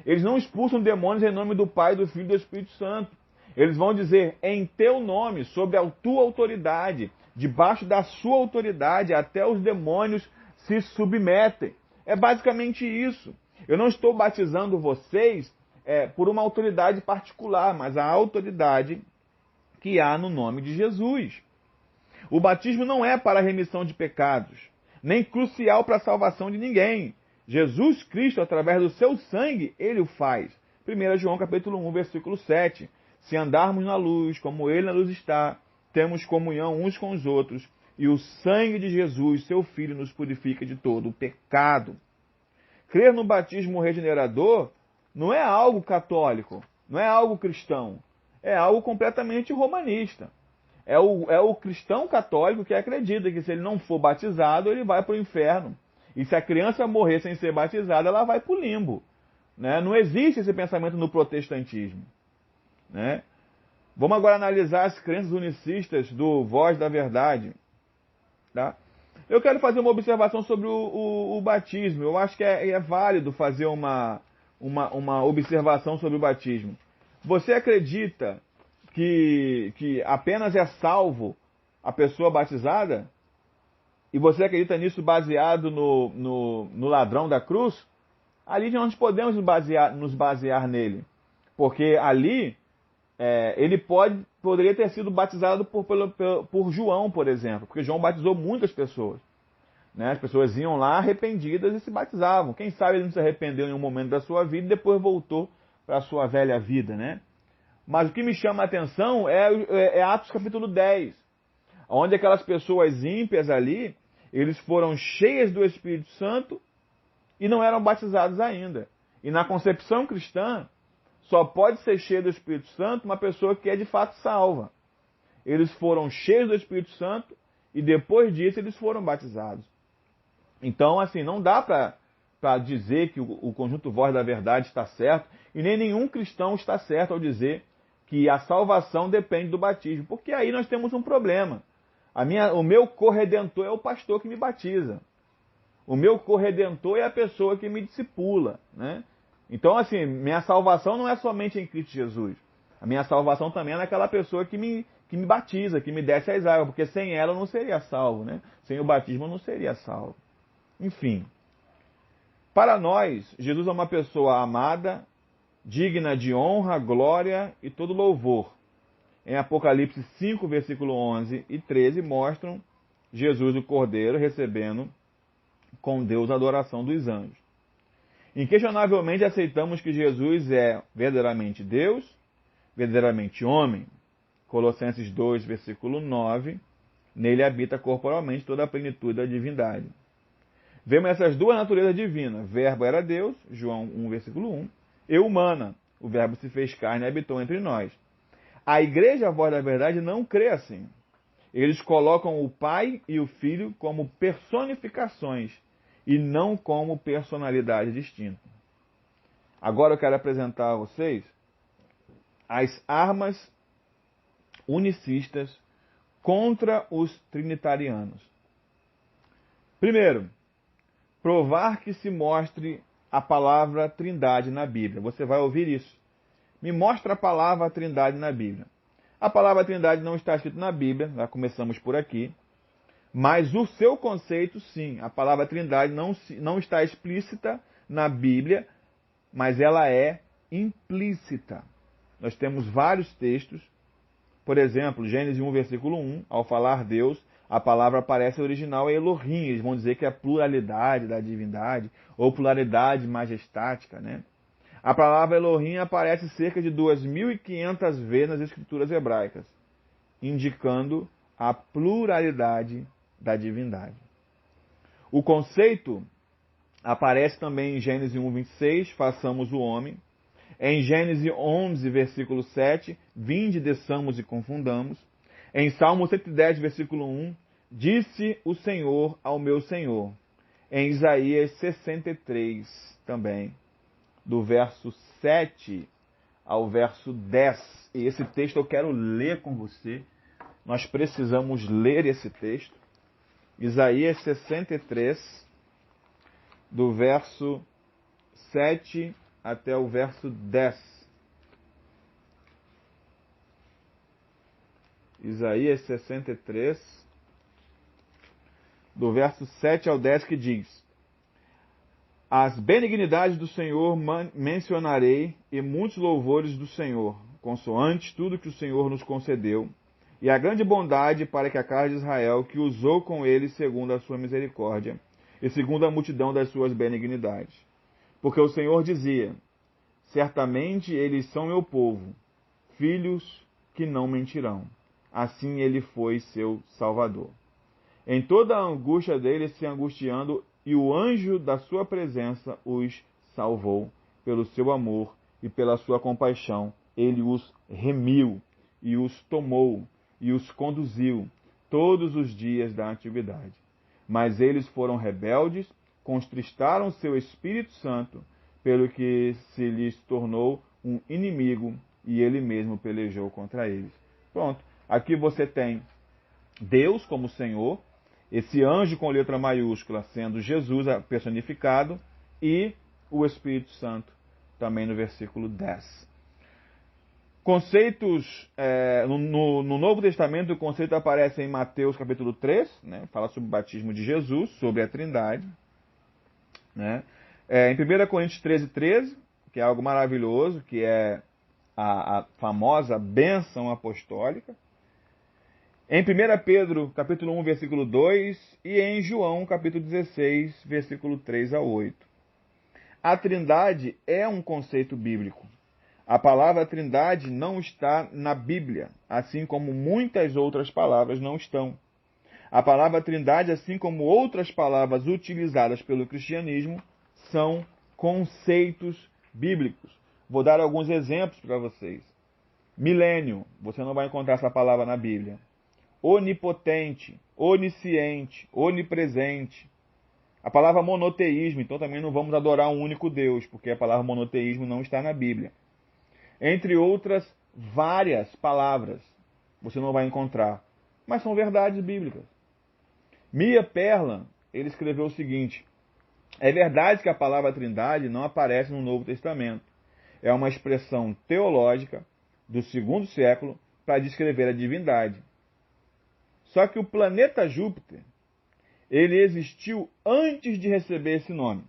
eles não expulsam demônios em nome do Pai, do Filho e do Espírito Santo. Eles vão dizer, em teu nome, sob a tua autoridade, debaixo da sua autoridade, até os demônios se submetem. É basicamente isso. Eu não estou batizando vocês por uma autoridade particular, mas a autoridade que há no nome de Jesus. O batismo não é para a remissão de pecados, nem crucial para a salvação de ninguém. Jesus Cristo, através do seu sangue, ele o faz. 1 João capítulo 1, versículo 7. Se andarmos na luz, como ele na luz está, temos comunhão uns com os outros, e o sangue de Jesus, seu Filho, nos purifica de todo o pecado. Crer no batismo regenerador não é algo católico, não é algo cristão, é algo completamente romanista. É o cristão católico que acredita que se ele não for batizado, ele vai para o inferno. E se a criança morrer sem ser batizada, ela vai para o limbo. Né? Não existe esse pensamento no protestantismo. Né? Vamos agora analisar as crenças unicistas do Voz da Verdade. Tá? Eu quero fazer uma observação sobre o batismo. Eu acho que é válido fazer uma observação sobre o batismo. Você acredita que apenas é salvo a pessoa batizada? E você acredita nisso baseado no ladrão da cruz? Ali nós podemos nos basear nele. Porque ali ele poderia ter sido batizado por João, por exemplo. Porque João batizou muitas pessoas. Né? As pessoas iam lá arrependidas e se batizavam. Quem sabe ele não se arrependeu em um momento da sua vida e depois voltou para a sua velha vida. Né? Mas o que me chama a atenção é Atos capítulo 10. Onde aquelas pessoas ímpias ali, eles foram cheias do Espírito Santo e não eram batizados ainda. E na concepção cristã, só pode ser cheia do Espírito Santo uma pessoa que é de fato salva. Eles foram cheios do Espírito Santo e depois disso eles foram batizados. Então, assim, não dá para dizer que o conjunto Voz da Verdade está certo e nem nenhum cristão está certo ao dizer que a salvação depende do batismo, porque aí nós temos um problema. O meu corredentor é o pastor que me batiza. O meu corredentor é a pessoa que me discipula, né? Então, assim, minha salvação não é somente em Cristo Jesus. A minha salvação também é naquela pessoa que me batiza, que me desce as águas, porque sem ela eu não seria salvo, né? Sem o batismo eu não seria salvo. Enfim, para nós, Jesus é uma pessoa amada, digna de honra, glória e todo louvor. Em Apocalipse 5, versículo 11 e 13, mostram Jesus, o Cordeiro, recebendo com Deus a adoração dos anjos. Inquestionavelmente aceitamos que Jesus é verdadeiramente Deus, verdadeiramente homem. Colossenses 2, versículo 9, nele habita corporalmente toda a plenitude da divindade. Vemos essas duas naturezas divinas. Verbo era Deus, João 1, versículo 1, e humana. O Verbo se fez carne e habitou entre nós. A Igreja, a Voz da Verdade, não crê assim. Eles colocam o Pai e o Filho como personificações e não como personalidade distinta. Agora eu quero apresentar a vocês as armas unicistas contra os trinitarianos. Primeiro, provar que se mostre a palavra trindade na Bíblia. Você vai ouvir isso. Me mostra a palavra trindade na Bíblia. A palavra trindade não está escrita na Bíblia, já começamos por aqui. Mas o seu conceito, sim. A palavra trindade não está explícita na Bíblia, mas ela é implícita. Nós temos vários textos. Por exemplo, Gênesis 1, versículo 1, ao falar Deus, a palavra aparece original é Elohim. Eles vão dizer que é a pluralidade da divindade, ou pluralidade majestática, né? A palavra Elohim aparece cerca de 2.500 vezes nas escrituras hebraicas, indicando a pluralidade da divindade. O conceito aparece também em Gênesis 1, 26, façamos o homem. Em Gênesis 11, versículo 7, vinde, desçamos e confundamos. Em Salmo 110, versículo 1, disse o Senhor ao meu Senhor. Em Isaías 63 também, do verso 7 ao verso 10. E esse texto eu quero ler com você. Nós precisamos ler esse texto. Isaías 63, do verso 7 até o verso 10. Isaías 63, do verso 7 ao 10, que diz: As benignidades do Senhor mencionarei, e muitos louvores do Senhor, consoante tudo que o Senhor nos concedeu, e a grande bondade para que a casa de Israel, que usou com ele segundo a sua misericórdia, e segundo a multidão das suas benignidades. Porque o Senhor dizia: certamente eles são meu povo, filhos que não mentirão. Assim ele foi seu Salvador. Em toda a angústia deles se angustiando, e o anjo da sua presença os salvou. Pelo seu amor e pela sua compaixão, ele os remiu, e os tomou, e os conduziu, todos os dias da antiguidade. Mas eles foram rebeldes, contristaram seu Espírito Santo, pelo que se lhes tornou um inimigo, e ele mesmo pelejou contra eles. Pronto, aqui você tem Deus como Senhor, esse anjo com letra maiúscula sendo Jesus personificado, e o Espírito Santo, também no versículo 10. Conceitos, no Novo Testamento, o conceito aparece em Mateus capítulo 3, né, fala sobre o batismo de Jesus, sobre a Trindade. Né? Em 1 Coríntios 13, 13, que é algo maravilhoso, que é a famosa bênção apostólica. Em 1 Pedro, capítulo 1, versículo 2, e em João, capítulo 16, versículo 3 a 8. A Trindade é um conceito bíblico. A palavra Trindade não está na Bíblia, assim como muitas outras palavras não estão. A palavra Trindade, assim como outras palavras utilizadas pelo cristianismo, são conceitos bíblicos. Vou dar alguns exemplos para vocês. Milênio, você não vai encontrar essa palavra na Bíblia. Onipotente, onisciente, onipresente. A palavra monoteísmo, então também não vamos adorar um único Deus, porque a palavra monoteísmo não está na Bíblia. Entre outras várias palavras, você não vai encontrar, mas são verdades bíblicas. Mia Perlan, ele escreveu o seguinte: é verdade que a palavra Trindade não aparece no Novo Testamento. É uma expressão teológica do segundo século para descrever a divindade. Só que o planeta Júpiter, ele existiu antes de receber esse nome.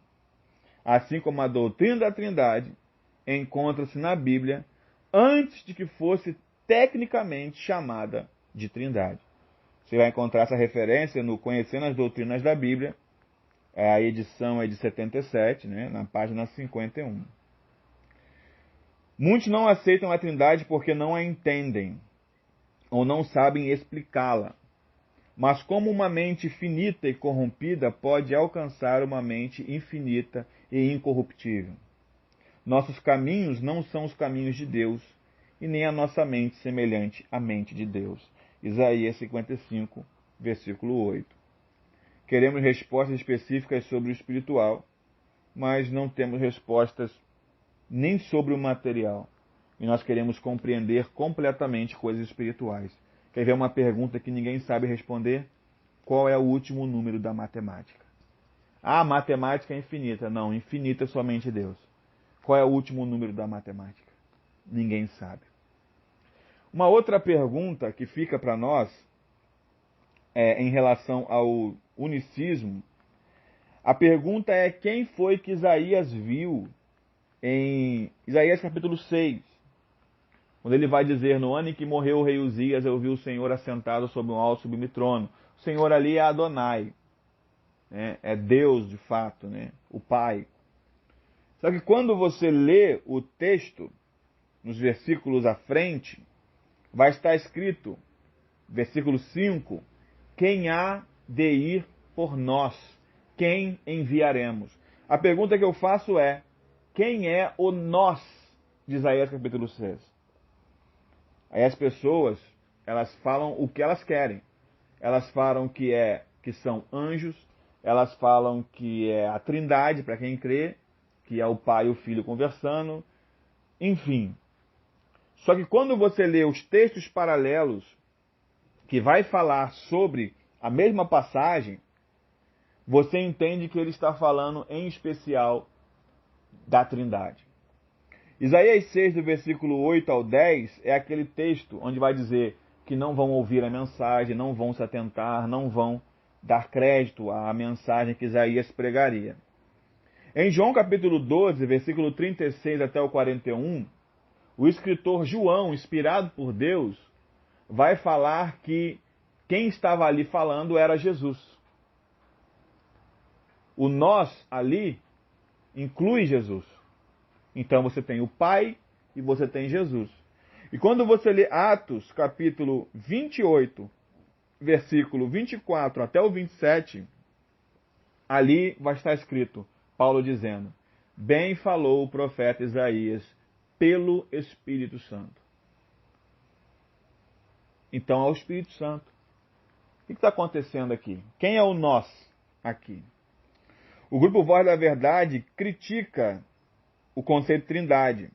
Assim como a doutrina da Trindade encontra-se na Bíblia antes de que fosse tecnicamente chamada de Trindade. Você vai encontrar essa referência no Conhecendo as Doutrinas da Bíblia. A edição é de 77, né, na página 51. Muitos não aceitam a Trindade porque não a entendem ou não sabem explicá-la. Mas como uma mente finita e corrompida pode alcançar uma mente infinita e incorruptível? Nossos caminhos não são os caminhos de Deus, e nem a nossa mente semelhante à mente de Deus. Isaías 55, versículo 8. Queremos respostas específicas sobre o espiritual, mas não temos respostas nem sobre o material. e nós queremos compreender completamente coisas espirituais. Quer ver uma pergunta que ninguém sabe responder? Qual é o último número da matemática? Ah, matemática é infinita. Não, infinita é somente Deus. Qual é o último número da matemática? Ninguém sabe. Uma outra pergunta que fica para nós em relação ao unicismo, a pergunta é quem foi que Isaías viu em Isaías capítulo 6, quando ele vai dizer, no ano em que morreu o rei Uzias, eu vi o Senhor assentado sobre um alto sublime trono. O Senhor ali é Adonai, né? É Deus de fato, né? O Pai. Só que quando você lê o texto, nos versículos à frente, vai estar escrito, versículo 5, quem há de ir por nós? Quem enviaremos? A pergunta que eu faço é, quem é o nós de Isaías capítulo 6? Aí as pessoas, elas falam o que elas querem. Elas falam que são anjos, elas falam que é a Trindade, para quem crê, que é o Pai e o Filho conversando, enfim. Só que quando você lê os textos paralelos que vai falar sobre a mesma passagem, você entende que ele está falando em especial da Trindade. Isaías 6, do versículo 8 ao 10, é aquele texto onde vai dizer que não vão ouvir a mensagem, não vão se atentar, não vão dar crédito à mensagem que Isaías pregaria. Em João capítulo 12, versículo 36 até o 41, o escritor João, inspirado por Deus, vai falar que quem estava ali falando era Jesus. O nós ali inclui Jesus. Então você tem o Pai e você tem Jesus. E quando você lê Atos, capítulo 28, versículo 24 até o 27, ali vai estar escrito, Paulo dizendo, bem falou o profeta Isaías pelo Espírito Santo. Então é o Espírito Santo. O que está acontecendo aqui? Quem é o nós aqui? O Grupo Voz da Verdade critica o conceito de Trindade,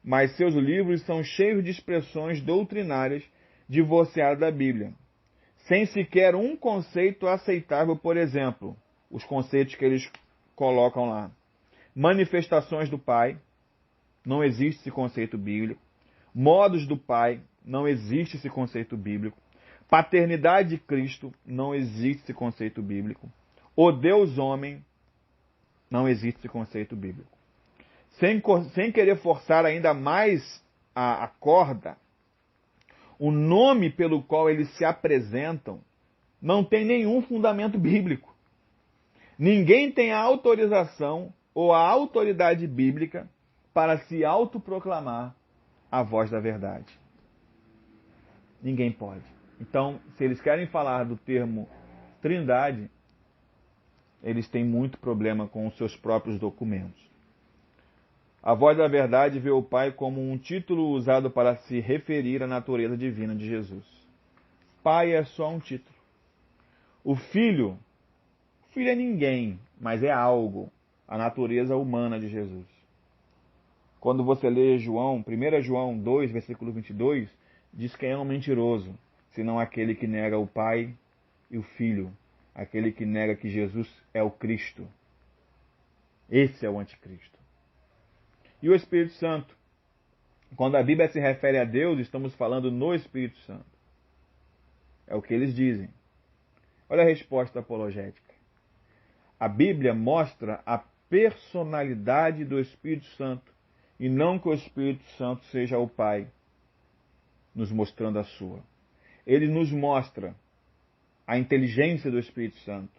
mas seus livros são cheios de expressões doutrinárias divorciadas da Bíblia, sem sequer um conceito aceitável, por exemplo, os conceitos que eles colocam lá. Manifestações do Pai, não existe esse conceito bíblico. Modos do Pai, não existe esse conceito bíblico. Paternidade de Cristo, não existe esse conceito bíblico. O Deus homem, não existe esse conceito bíblico. Sem querer forçar ainda mais a corda, o nome pelo qual eles se apresentam não tem nenhum fundamento bíblico. Ninguém tem a autorização ou a autoridade bíblica para se autoproclamar a voz da verdade. Ninguém pode. Então, se eles querem falar do termo Trindade, eles têm muito problema com os seus próprios documentos. A voz da verdade vê o Pai como um título usado para se referir à natureza divina de Jesus. Pai é só um título. O Filho é ninguém, mas é algo, a natureza humana de Jesus. Quando você lê João, 1 João 2, versículo 22, diz que é um mentiroso, senão aquele que nega o Pai e o Filho, aquele que nega que Jesus é o Cristo. Esse é o anticristo. E o Espírito Santo. Quando a Bíblia se refere a Deus, estamos falando no Espírito Santo. É o que eles dizem. Olha a resposta apologética. A Bíblia mostra a personalidade do Espírito Santo e não que o Espírito Santo seja o Pai, nos mostrando a sua. Ele nos mostra a inteligência do Espírito Santo.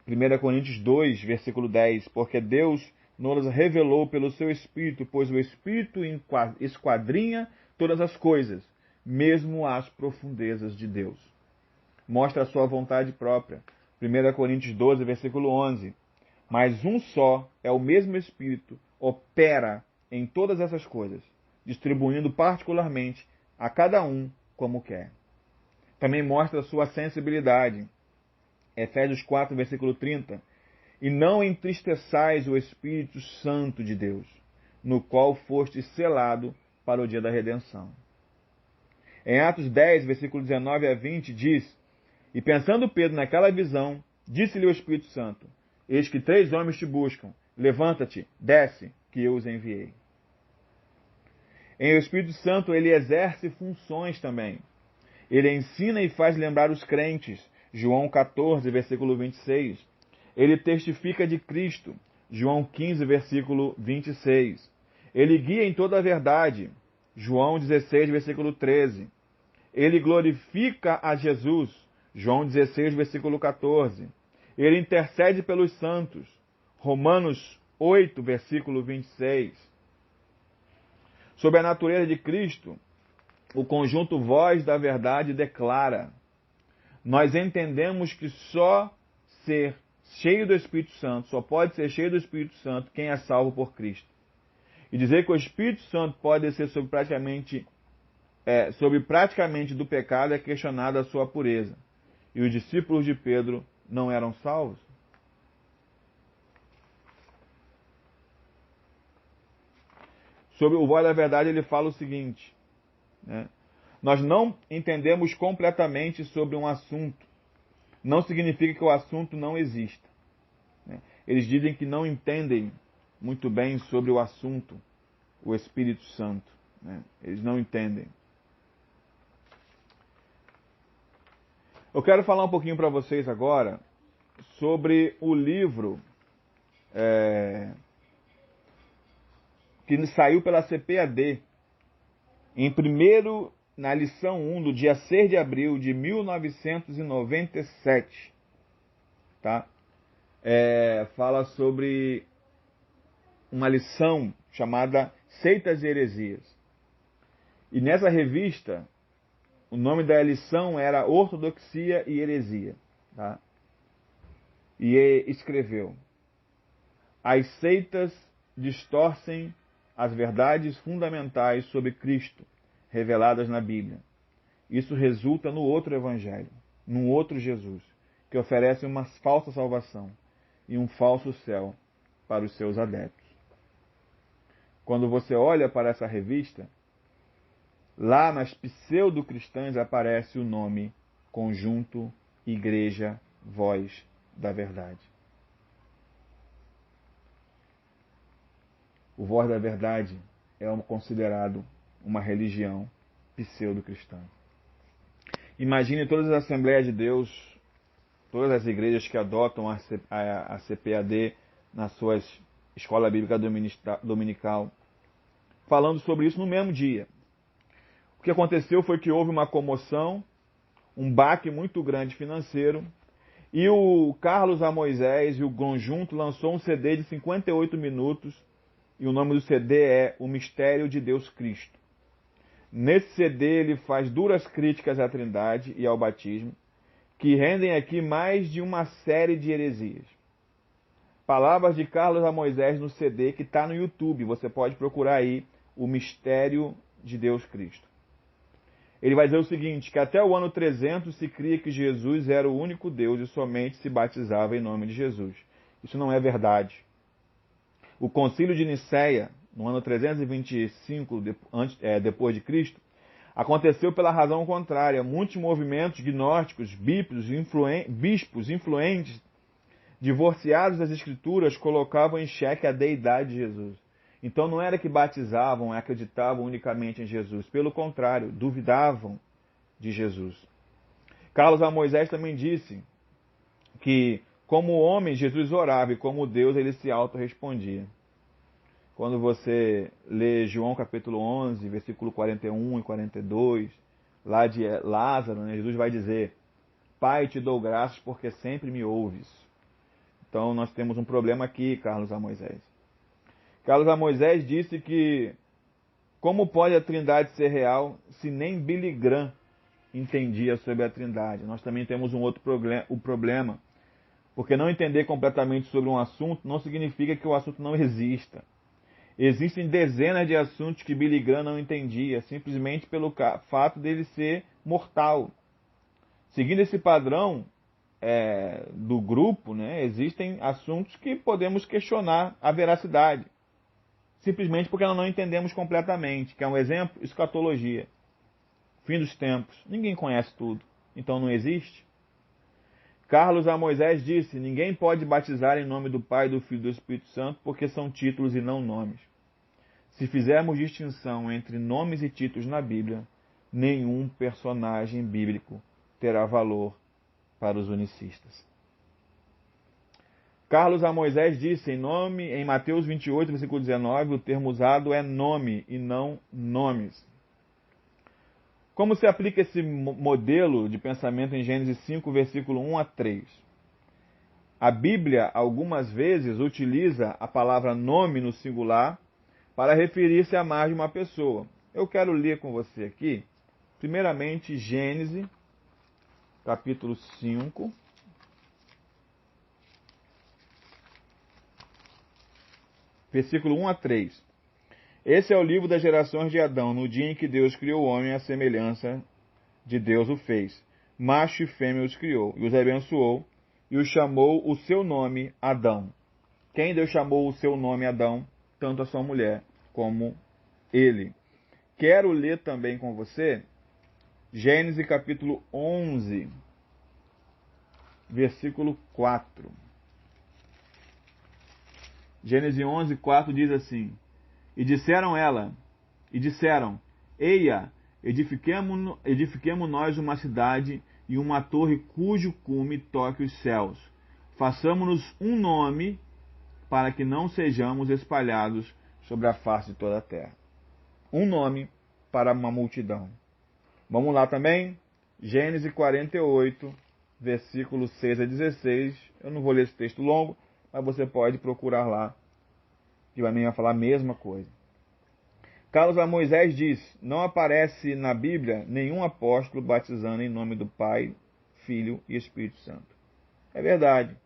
1 Coríntios 2, versículo 10, porque Deus nos revelou pelo seu Espírito, pois o Espírito esquadrinha todas as coisas, mesmo as profundezas de Deus. Mostra a sua vontade própria. 1 Coríntios 12, versículo 11. Mas um só é o mesmo Espírito, opera em todas essas coisas, distribuindo particularmente a cada um como quer. Também mostra a sua sensibilidade. Efésios 4, versículo 30. E não entristeçais o Espírito Santo de Deus, no qual foste selado para o dia da redenção. Em Atos 10, versículo 19 a 20, diz: E pensando Pedro naquela visão, disse-lhe o Espírito Santo: Eis que 3 homens te buscam. Levanta-te, desce, que eu os enviei. Em o Espírito Santo, ele exerce funções também. Ele ensina e faz lembrar os crentes. João 14, versículo 26. Ele testifica de Cristo. João 15, versículo 26. Ele guia em toda a verdade. João 16, versículo 13. Ele glorifica a Jesus. João 16, versículo 14. Ele intercede pelos santos. Romanos 8, versículo 26. Sobre a natureza de Cristo, o conjunto Voz da Verdade declara: nós entendemos que só ser cheio do Espírito Santo, só pode ser cheio do Espírito Santo quem é salvo por Cristo. E dizer que o Espírito Santo pode ser sobre praticamente do pecado é questionada a sua pureza. E os discípulos de Pedro não eram salvos? Sobre o Voz da Verdade ele fala o seguinte, né? Nós não entendemos completamente sobre um assunto. Não significa que o assunto não exista, né? Eles dizem que não entendem muito bem sobre o assunto, o Espírito Santo, né? Eles não entendem. Eu quero falar um pouquinho para vocês agora sobre o livro que saiu pela CPAD, na lição 1, do dia 6 de abril de 1997. Tá? Fala sobre uma lição chamada Seitas e Heresias. E nessa revista, o nome da lição era Ortodoxia e Heresia. Tá? E escreveu: as seitas distorcem as verdades fundamentais sobre Cristo, reveladas na Bíblia. Isso resulta no outro Evangelho, num outro Jesus, que oferece uma falsa salvação e um falso céu para os seus adeptos. Quando você olha para essa revista, lá nas pseudo-cristãs aparece o nome Conjunto Igreja Voz da Verdade. O Voz da Verdade é considerado uma religião pseudo-cristã. Imagine todas as Assembleias de Deus, todas as igrejas que adotam a CPAD nas suas escola bíblica dominical, falando sobre isso no mesmo dia. O que aconteceu foi que houve uma comoção, um baque muito grande financeiro, e o Carlos A. Moisés e o conjunto lançou um CD de 58 minutos, e o nome do CD é O Mistério de Deus Cristo. Nesse CD ele faz duras críticas à Trindade e ao batismo, que rendem aqui mais de uma série de heresias. Palavras de Carlos A. Moisés no CD que está no YouTube, você pode procurar aí O Mistério de Deus Cristo. Ele vai dizer o seguinte, que até o ano 300 se cria que Jesus era o único Deus e somente se batizava em nome de Jesus. Isso não é verdade. O Concílio de Nicéia, no ano 325 depois de Cristo, aconteceu pela razão contrária. Muitos movimentos gnósticos, bispos influentes, divorciados das Escrituras, colocavam em xeque a deidade de Jesus. Então não era que batizavam e acreditavam unicamente em Jesus. Pelo contrário, duvidavam de Jesus. Carlos A. Moisés também disse que, como homem, Jesus orava e como Deus, ele se autorrespondia. Quando você lê João capítulo 11, versículo 41 e 42, lá de Lázaro, né, Jesus vai dizer: Pai, te dou graças porque sempre me ouves. Então nós temos um problema aqui, Carlos A. Moisés. Carlos A. Moisés disse que como pode a Trindade ser real se nem Billy Graham entendia sobre a Trindade? Nós também temos um outro problema, porque não entender completamente sobre um assunto não significa que o assunto não exista. Existem dezenas de assuntos que Billy Graham não entendia, simplesmente pelo fato dele ser mortal. Seguindo esse padrão do grupo, né, existem assuntos que podemos questionar a veracidade. simplesmente porque nós não entendemos completamente. Quer um exemplo? Escatologia. Fim dos tempos. Ninguém conhece tudo, então não existe. Carlos a Moisés disse: ninguém pode batizar em nome do Pai, do Filho e do Espírito Santo, porque são títulos e não nomes. Se fizermos distinção entre nomes e títulos na Bíblia, nenhum personagem bíblico terá valor para os unicistas. Carlos a Moisés disse em Mateus 28, versículo 19, o termo usado é nome e não nomes. Como se aplica esse modelo de pensamento em Gênesis 5, versículo 1 a 3? A Bíblia, algumas vezes, utiliza a palavra nome no singular para referir-se a mais de uma pessoa. Eu quero ler com você aqui, primeiramente, Gênesis, capítulo 5, versículo 1 a 3. Esse é o livro das gerações de Adão, no dia em que Deus criou o homem, à semelhança de Deus o fez. Macho e fêmea os criou, e os abençoou, e os chamou o seu nome Adão. Quem Deus chamou o seu nome Adão? Tanto a sua mulher como ele. Quero ler também com você Gênesis capítulo 11, versículo 4. Gênesis 11, 4 diz assim: E disseram, eia, edifiquemo nós uma cidade e uma torre cujo cume toque os céus. Façamo-nos um nome para que não sejamos espalhados sobre a face de toda a terra. Um nome para uma multidão. Vamos lá também? Gênesis 48, versículos 6 a 16. Eu não vou ler esse texto longo, mas você pode procurar lá, que vai falar a mesma coisa. Carlos a Moisés diz: não aparece na Bíblia nenhum apóstolo batizando em nome do Pai, Filho e Espírito Santo. É verdade.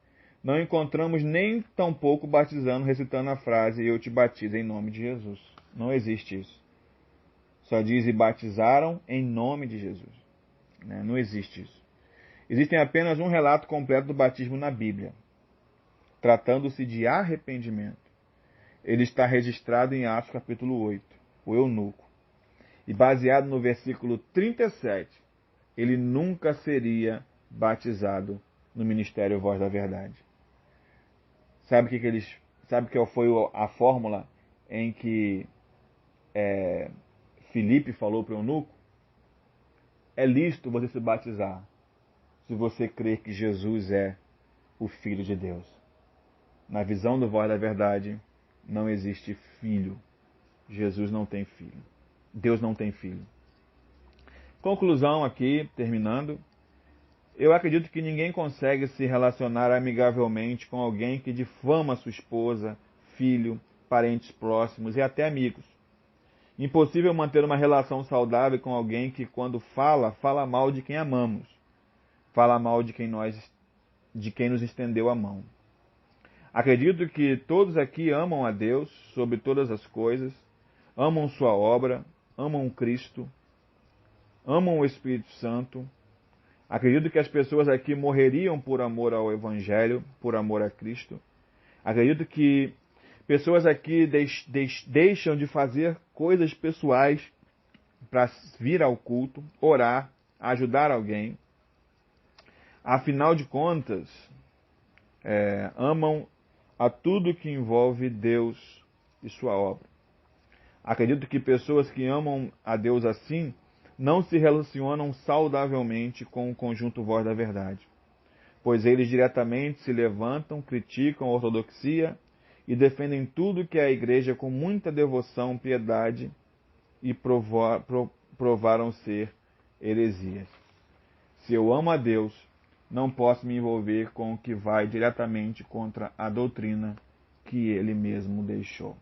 Não encontramos nem tampouco batizando, recitando a frase: eu te batizo em nome de Jesus. Não existe isso. Só diz: e batizaram em nome de Jesus. Não existe isso. Existem apenas um relato completo do batismo na Bíblia, tratando-se de arrependimento. Ele está registrado em Atos capítulo 8, o eunuco. E baseado no versículo 37, ele nunca seria batizado no ministério Voz da Verdade. Sabe qual foi a fórmula em que Filipe falou para o eunuco? É lícito você se batizar se você crer que Jesus é o Filho de Deus. Na visão do Voz da Verdade, não existe filho. Jesus não tem filho. Deus não tem filho. Conclusão aqui, terminando. Eu acredito que ninguém consegue se relacionar amigavelmente com alguém que difama sua esposa, filho, parentes próximos e até amigos. Impossível manter uma relação saudável com alguém que, quando fala mal de quem amamos. Fala mal de quem nos estendeu a mão. Acredito que todos aqui amam a Deus sobre todas as coisas, amam sua obra, amam Cristo, amam o Espírito Santo. Acredito que as pessoas aqui morreriam por amor ao Evangelho, por amor a Cristo. Acredito que pessoas aqui deixam de fazer coisas pessoais para vir ao culto, orar, ajudar alguém. Afinal de contas, amam a tudo que envolve Deus e sua obra. Acredito que pessoas que amam a Deus assim não se relacionam saudavelmente com o conjunto Voz da Verdade, pois eles diretamente se levantam, criticam a ortodoxia e defendem tudo que é a igreja com muita devoção, piedade e provaram ser heresias. Se eu amo a Deus, não posso me envolver com o que vai diretamente contra a doutrina que Ele mesmo deixou.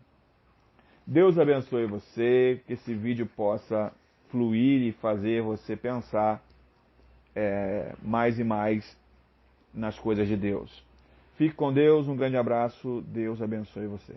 Deus abençoe você, que esse vídeo possa fluir e fazer você pensar mais e mais nas coisas de Deus. Fique com Deus, um grande abraço, Deus abençoe você.